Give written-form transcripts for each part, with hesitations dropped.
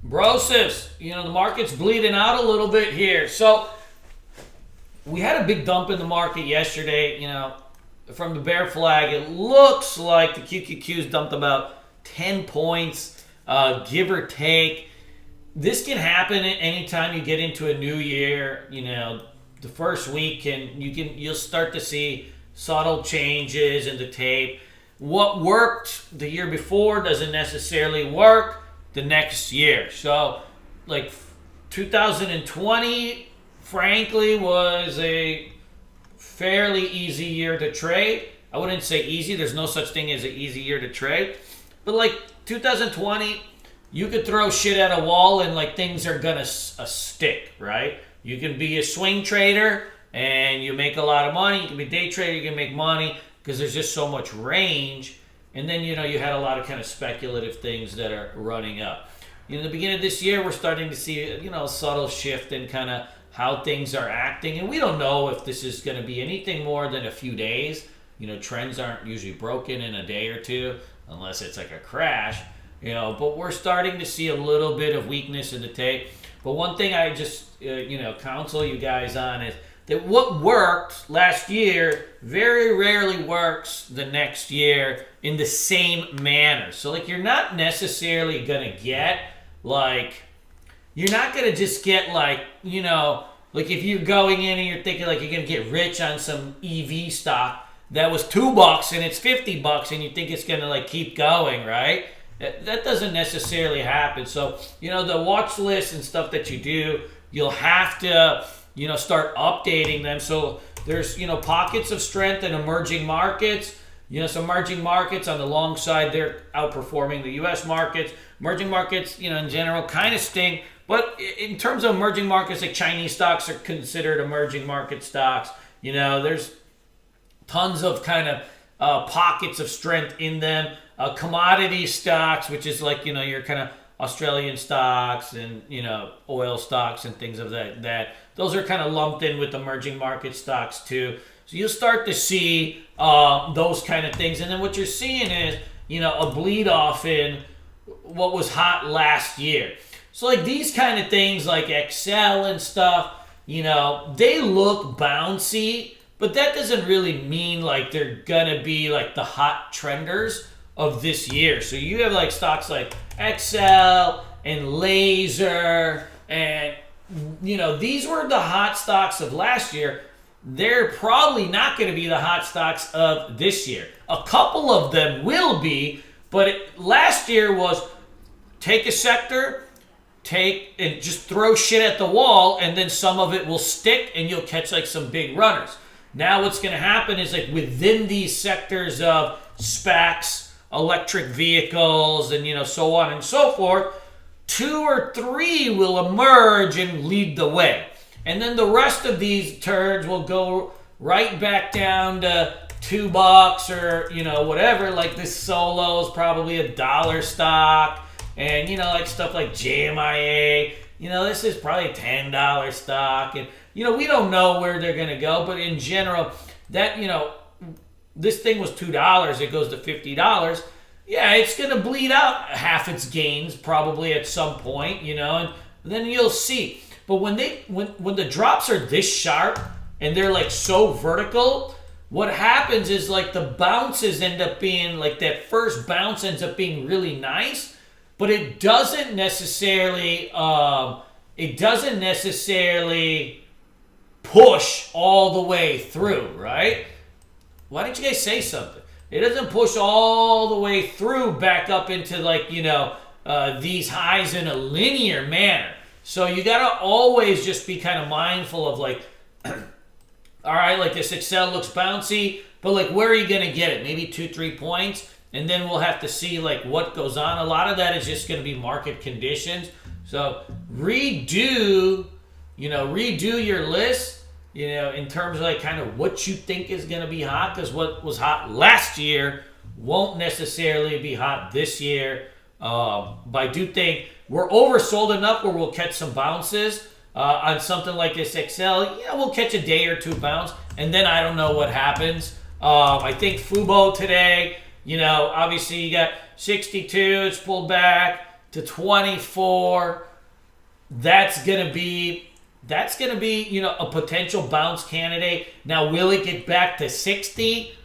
Brosives, the market's bleeding out a little bit here. So we had a big dump in the market yesterday, from the bear flag. It looks like the QQQ's dumped about 10 points, give or take. This can happen anytime you get into a new year. The first week, and you'll start to see subtle changes in the tape. What worked the year before doesn't necessarily work the next year. So, 2020, frankly, was a fairly easy year to trade. I wouldn't say easy. There's no such thing as an easy year to trade. But 2020, you could throw shit at a wall and things are gonna stick, right? You can be a swing trader and you make a lot of money. You can be a day trader, you can make money because there's just so much range. And then, you had a lot of kind of speculative things that are running up. In the beginning of this year, we're starting to see, a subtle shift in kind of how things are acting. And we don't know if this is going to be anything more than a few days. Trends aren't usually broken in a day or two unless it's like a crash. But we're starting to see a little bit of weakness in the tape. But one thing I just, counsel you guys on is that what worked last year very rarely works the next year in the same manner. So, you're not necessarily going to get, you're not going to just get, if you're going in and you're thinking, you're going to get rich on some EV stock that was $2 and it's $50 and you think it's going to, keep going, right? That doesn't necessarily happen. So, the watch list and stuff that you do, you'll have to, start updating them. So there's, pockets of strength in emerging markets. Some emerging markets on the long side, they're outperforming the U.S. markets. Emerging markets, in general, kind of stink. But in terms of emerging markets, Chinese stocks are considered emerging market stocks. There's tons of kind of pockets of strength in them. Commodity stocks, which is your kind of Australian stocks and, oil stocks and things of that. Those are kind of lumped in with emerging market stocks too. So you'll start to see those kind of things. And then what you're seeing is, a bleed off in what was hot last year. So these kind of things like Excel and stuff, they look bouncy, but that doesn't really mean they're going to be the hot trenders of this year. So you have stocks like Excel and Laser and these were the hot stocks of last year. They're probably not going to be the hot stocks of this year. A couple of them will be, but last year was take a sector, and just throw shit at the wall, and then some of it will stick and you'll catch some big runners. Now what's going to happen is within these sectors of SPACs, electric vehicles, and so on and so forth, 2 or 3 will emerge and lead the way. And then the rest of these turds will go right back down to $2 or, whatever. This Solo is probably $1 stock. And, stuff like JMIA, this is probably a $10 stock. And, we don't know where they're going to go. But in general, that, this thing was $2, it goes to $50. Yeah, it's going to bleed out half its gains probably at some point, and then you'll see. But when the drops are this sharp and they're so vertical, what happens is the bounces end up being that first bounce ends up being really nice, but it doesn't necessarily push all the way through, right? Why don't you guys say something? It doesn't push all the way through back up into these highs in a linear manner. So you gotta always just be kind of mindful of all right, this Excel looks bouncy, but where are you gonna get it? Maybe 2-3 points, and then we'll have to see what goes on. A lot of that is just gonna be market conditions. So redo your list. In terms of kind of what you think is going to be hot, because what was hot last year won't necessarily be hot this year. But I do think we're oversold enough where we'll catch some bounces on something like this Excel. We'll catch a day or 2 bounce, and then I don't know what happens. I think Fubo today, obviously you got 62, it's pulled back. to 24. That's gonna be a potential bounce candidate. Now, will it get back to 60?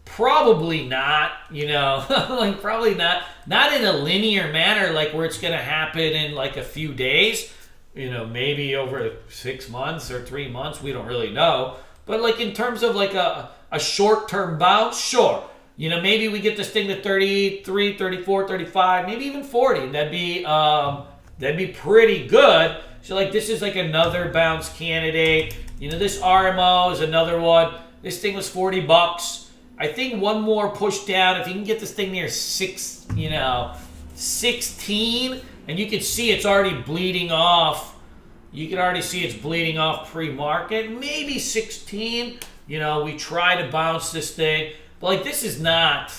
Probably not. Like probably not. Not in a linear manner, like where it's gonna happen in like a few days. Maybe over 6 months or 3 months. We don't really know. But like in terms of like a short-term bounce, sure. Maybe we get this thing to 33, 34, 35, maybe even 40. That'd be pretty good. So like this is like another bounce candidate. This RMO is another one. This thing was $40. I think one more push down. If you can get this thing near 16, and you can see it's already bleeding off. You can already see it's bleeding off pre-market. Maybe 16. We try to bounce this thing. But like this is not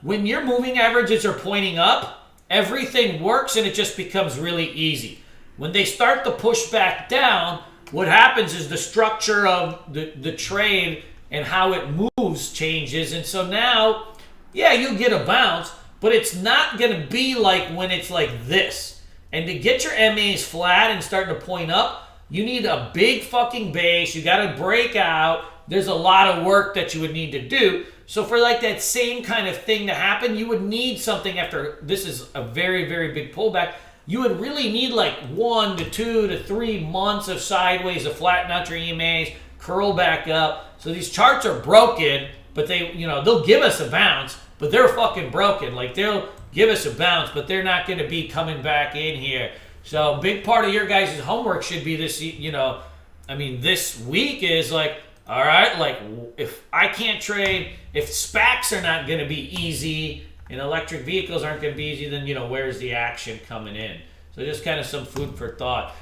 when your moving averages are pointing up, everything works and it just becomes really easy. When they start to push back down, what happens is the structure of the trade and how it moves changes. And so now, yeah, you'll get a bounce, but it's not going to be like when it's like this. And to get your MAs flat and starting to point up, you need a big fucking base. You got to break out. There's a lot of work that you would need to do. So for like that same kind of thing to happen, you would need something after this is a very, very big pullback. You would really need like 1 to 2 to 3 months of sideways to flatten out your EMAs, curl back up. So these charts are broken, but they'll give us a bounce, but they're fucking broken. Like they'll give us a bounce, but they're not going to be coming back in here. So big part of your guys' homework should be this, this week is like, all right, like if I can't trade, if SPACs are not going to be easy and electric vehicles aren't going to be easy, then, where's the action coming in? So just kind of some food for thought.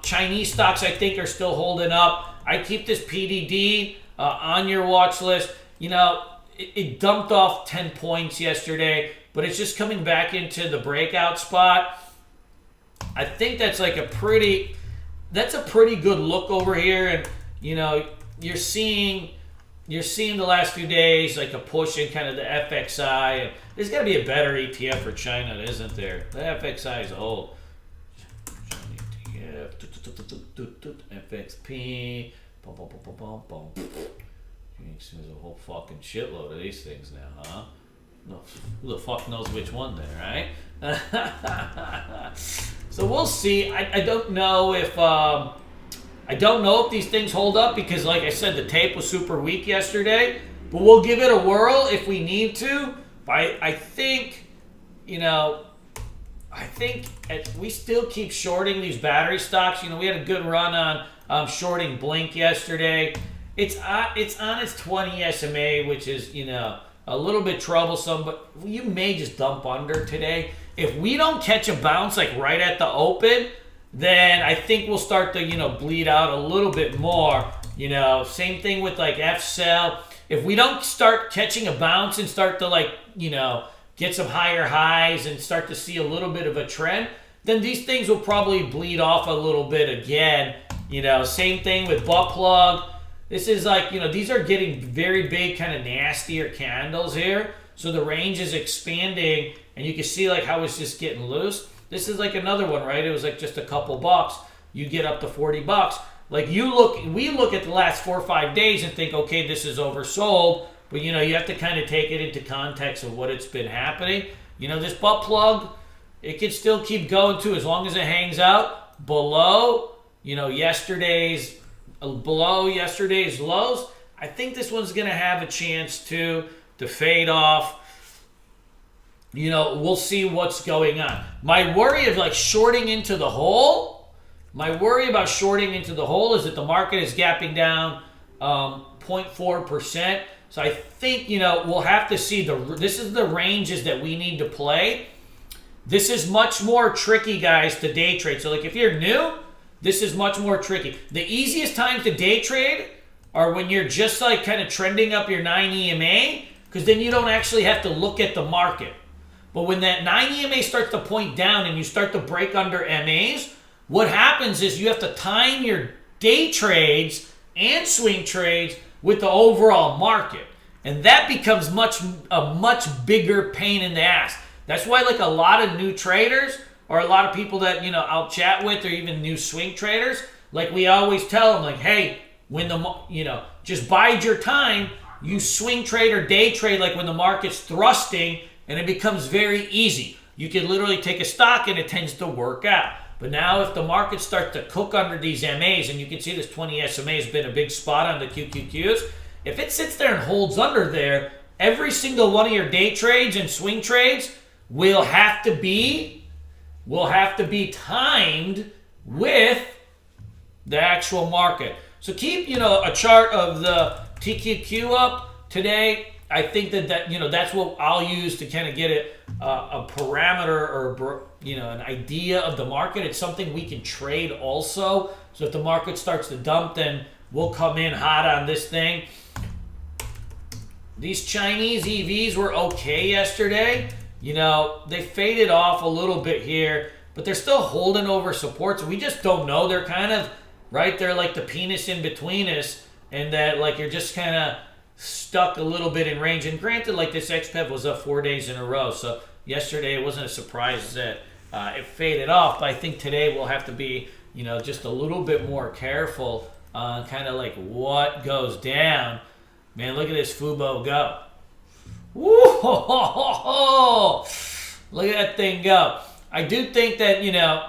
Chinese stocks, I think, are still holding up. I keep this PDD on your watch list. It dumped off 10 points yesterday, but it's just coming back into the breakout spot. I think that's like a pretty good look over here. And, you're seeing the last few days like a push in kind of the FXI. And there's got to be a better ETF for China, isn't there? The FXI is old. ETF, FXP, there's a whole fucking shitload of these things now, huh? No, who the fuck knows which one there, right? So we'll see. I don't know if these things hold up because, like I said, the tape was super weak yesterday. But we'll give it a whirl if we need to. But I think we still keep shorting these battery stocks. We had a good run on shorting Blink yesterday. It's on its 20 SMA, which is a little bit troublesome. But you may just dump under today. If we don't catch a bounce like right at the open, then I think we'll start to, bleed out a little bit more. Same thing with like F-Cell. If we don't start catching a bounce and start to get some higher highs and start to see a little bit of a trend, then these things will probably bleed off a little bit again. Same thing with butt plug. This is like, these are getting very big, kind of nastier candles here. So the range is expanding and you can see like how it's just getting loose. This is like another one, right? It was like just a couple bucks. You get up to $40. Like we look at the last 4 or 5 days and think, okay, this is oversold. But you have to kind of take it into context of what it's been happening. This butt plug, it can still keep going too as long as it hangs out below, yesterday's lows. I think this one's going to have a chance to fade off. We'll see what's going on. My worry of like shorting into the hole, is that the market is gapping down 0.4%. So I think, we'll have to see this is the ranges that we need to play. This is much more tricky, guys, to day trade. So like if you're new, this is much more tricky. The easiest times to day trade are when you're just like kind of trending up your 9 EMA, because then you don't actually have to look at the market. But when that 9 EMA starts to point down and you start to break under MAs, what happens is you have to time your day trades and swing trades with the overall market. And that becomes a much bigger pain in the ass. That's why like a lot of new traders or a lot of people that, I'll chat with, or even new swing traders, like we always tell them, like, hey, when just bide your time. You swing trade or day trade like when the market's thrusting, and it becomes very easy. You can literally take a stock and it tends to work out. But now if the market starts to cook under these MAs, and you can see this 20 SMA has been a big spot on the QQQs, if it sits there and holds under there, every single one of your day trades and swing trades will have to be timed with the actual market. So keep, a chart of the TQQ up today. I think that's what I'll use to kind of get a parameter or, an idea of the market. It's something we can trade also. So if the market starts to dump, then we'll come in hot on this thing. These Chinese EVs were okay yesterday. They faded off a little bit here, but they're still holding over support. So we just don't know. They're kind of right there like the penis in between us, and that like you're just kind of stuck a little bit in range. And granted, like this XPEV was up 4 days in a row, so yesterday it wasn't a surprise that it faded off. But I think today we'll have to be, just a little bit more careful on kind of like what goes down. Man, look at this Fubo go. Woo! Look at that thing go. I do think that,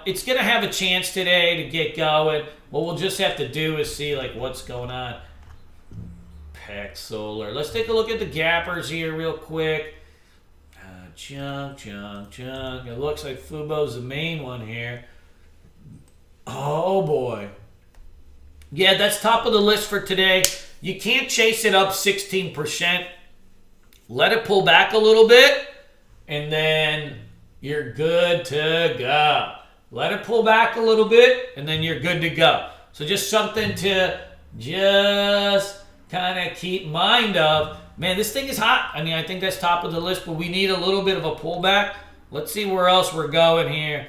it's going to have a chance today to get going. What we'll just have to do is see like what's going on. Peck Solar. Let's take a look at the gappers here real quick. Junk. It looks like Fubo's the main one here. Oh boy. Yeah, that's top of the list for today. You can't chase it up 16%. Let it pull back a little bit, and then you're good to go. Let it pull back a little bit, and then you're good to go. So just something to just kind of keep mind of. Man, this thing is hot. I mean, I think that's top of the list, but we need a little bit of a pullback. Let's see where else we're going here.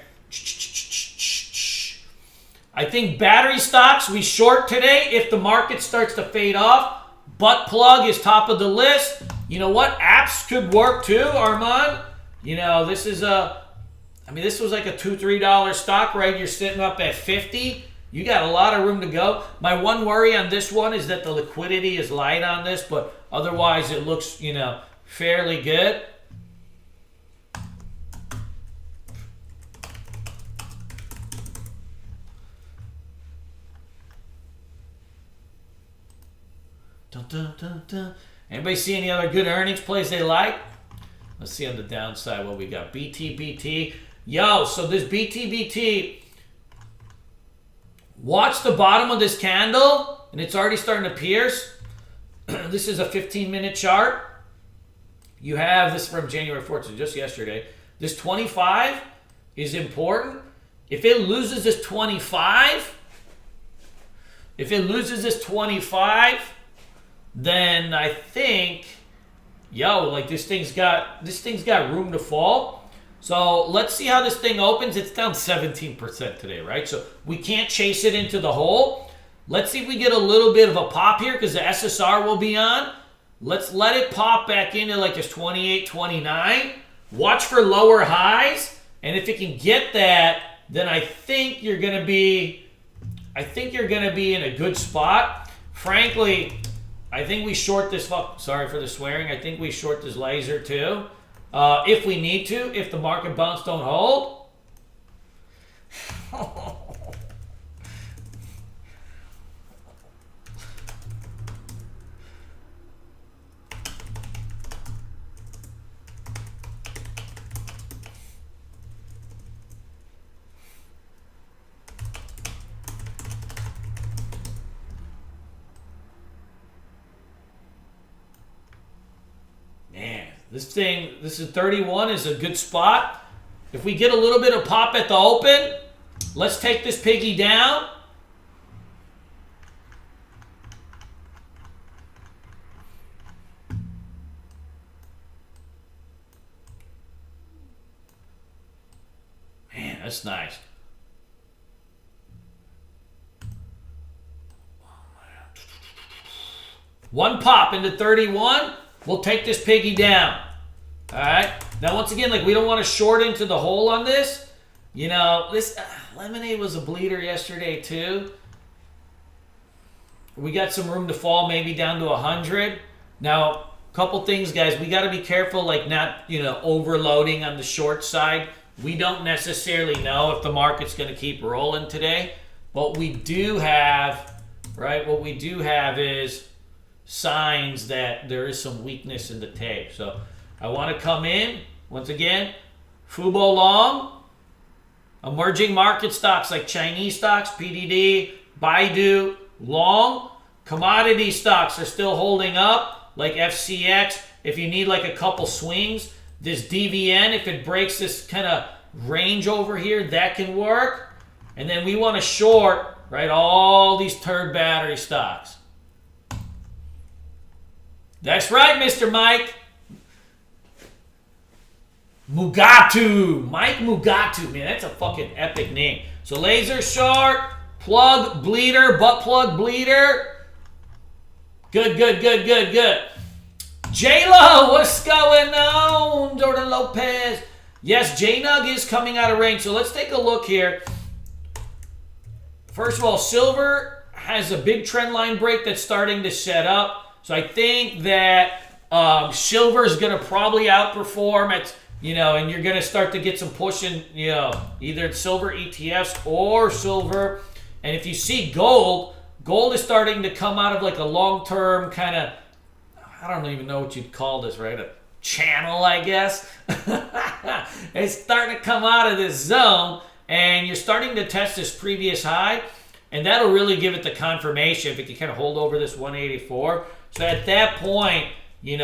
I think battery stocks we short today if the market starts to fade off. Butt plug is top of the list. You know what? Apps could work too, Armand. This is this was like a $2-3 stock, right? You're sitting up at 50. You got a lot of room to go. My one worry on this one is that the liquidity is light on this, but otherwise it looks, fairly good. Dun, dun, dun, dun. Anybody see any other good earnings plays they like? Let's see on the downside what we got. BT. Yo, so this BT. Watch the bottom of this candle, and it's already starting to pierce. This is a 15-minute chart. You have this from January 4th, so just yesterday. This 25 is important. If it loses this 25, then I think, this thing's got room to fall. So let's see how this thing opens. It's down 17% today, right? So we can't chase it into the hole. Let's see if we get a little bit of a pop here because the SSR will be on. Let's let it pop back into like this 28, 29. Watch for lower highs. And if it can get that, then I think you're going to be in a good spot. Frankly, I think we short this, sorry for the swearing, I think we short this laser too. If we need to, if the market bounce don't hold. This is 31 is a good spot. If we get a little bit of pop at the open, let's take this piggy down. Man, that's nice. One pop into 31. We'll take this piggy down. All right. Now, once again, like we don't want to short into the hole on this. You know, this lemonade was a bleeder yesterday too. We got some room to fall, maybe down to 100. Now, couple things, guys. We got to be careful, like not, overloading on the short side. We don't necessarily know if the market's going to keep rolling today. What we do have, right? What we do have is signs that there is some weakness in the tape. So I want to come in once again. Fubo long. Emerging market stocks like Chinese stocks, PDD, Baidu, long. Commodity stocks are still holding up, like FCX. If you need like a couple swings, this DVN, if it breaks this kind of range over here, that can work. And then we want to short, right, all these turd battery stocks. That's right, Mr. Mike. Mugatu. Mike Mugatu. Man, that's a fucking epic name. So laser short, plug, bleeder, butt plug, bleeder. Good. J-Lo, what's going on? Jordan Lopez. Yes, J-Nug is coming out of range. So let's take a look here. First of all, silver has a big trend line break that's starting to set up. So I think that silver is going to probably outperform at, and you're going to start to get some push in, either silver ETFs or silver. And if you see gold is starting to come out of like a long-term kind of, I don't even know what you'd call this, right? A channel, I guess. It's starting to come out of this zone, and you're starting to test this previous high, and that'll really give it the confirmation if it can kind of hold over this 184. So at that point, you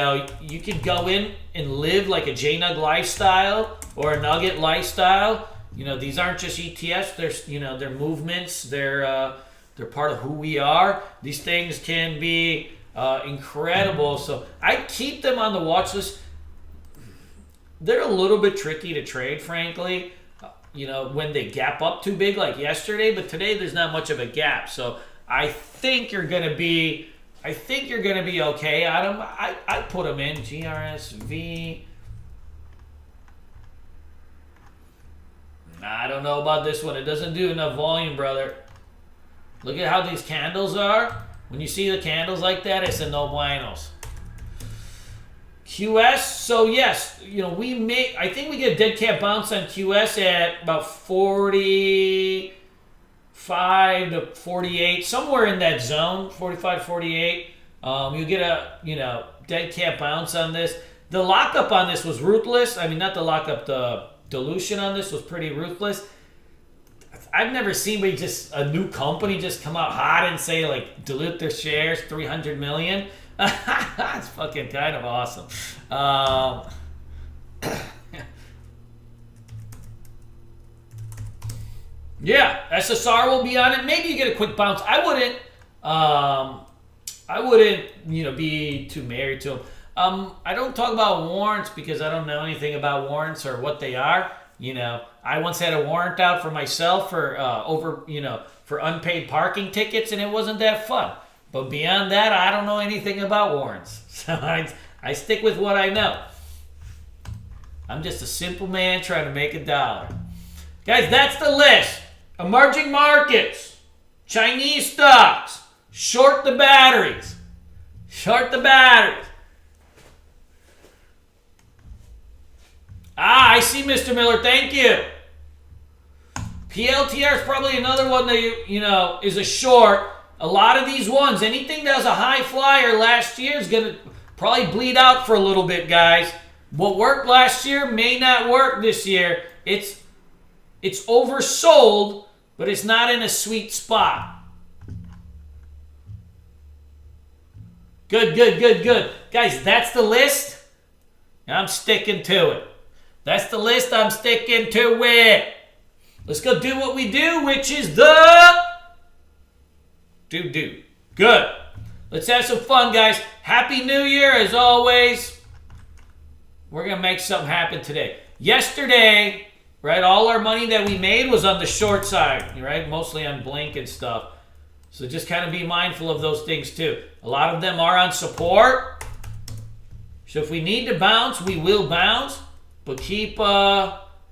could go in and live like a JNUG lifestyle or a Nugget lifestyle. These aren't just ETFs. They're movements. They're part of who we are. These things can be incredible. So I keep them on the watch list. They're a little bit tricky to trade, frankly. When they gap up too big like yesterday, but today there's not much of a gap. So I think you're gonna be okay, Adam. I put them in GRSV. I don't know about this one. It doesn't do enough volume, brother. Look at how these candles are. When you see the candles like that, it's a no buenos. QS, so yes, I think we get a dead cat bounce on QS at about 45 to 48, somewhere in that zone, 45, 48. You get a, dead cat bounce on this. The lockup on this was ruthless. I mean, not the lockup, the dilution on this was pretty ruthless. I've never seen a new company just come out hot and say, like, dilute their shares, 300 million. It's fucking kind of awesome. Yeah, SSR will be on it. Maybe you get a quick bounce. I wouldn't, be too married to them. I don't talk about warrants because I don't know anything about warrants or what they are. I once had a warrant out for myself for for unpaid parking tickets, and it wasn't that fun. But beyond that, I don't know anything about warrants. So I stick with what I know. I'm just a simple man trying to make $1. Guys, that's the list. Emerging markets, Chinese stocks, short the batteries. Short the batteries. I see, Mr. Miller. Thank you. PLTR is probably another one that is a short. A lot of these ones, anything that was a high flyer last year is going to probably bleed out for a little bit, guys. What worked last year may not work this year. It's oversold, but it's not in a sweet spot. Good. Guys, that's the list. I'm sticking to it. That's the list. I'm sticking to it. Let's go do what we do, which is the... Do. Good. Let's have some fun, guys. Happy New Year, as always. We're going to make something happen today. Yesterday, right, all our money that we made was on the short side, right? Mostly on Blink and stuff. So just kind of be mindful of those things, too. A lot of them are on support. So if we need to bounce, we will bounce. But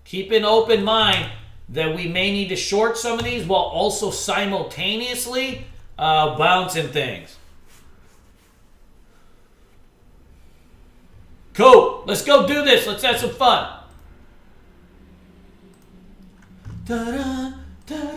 keep an open mind that we may need to short some of these while also simultaneously bouncing things. Cool. Let's go do this. Let's have some fun. Ta-da, ta-da.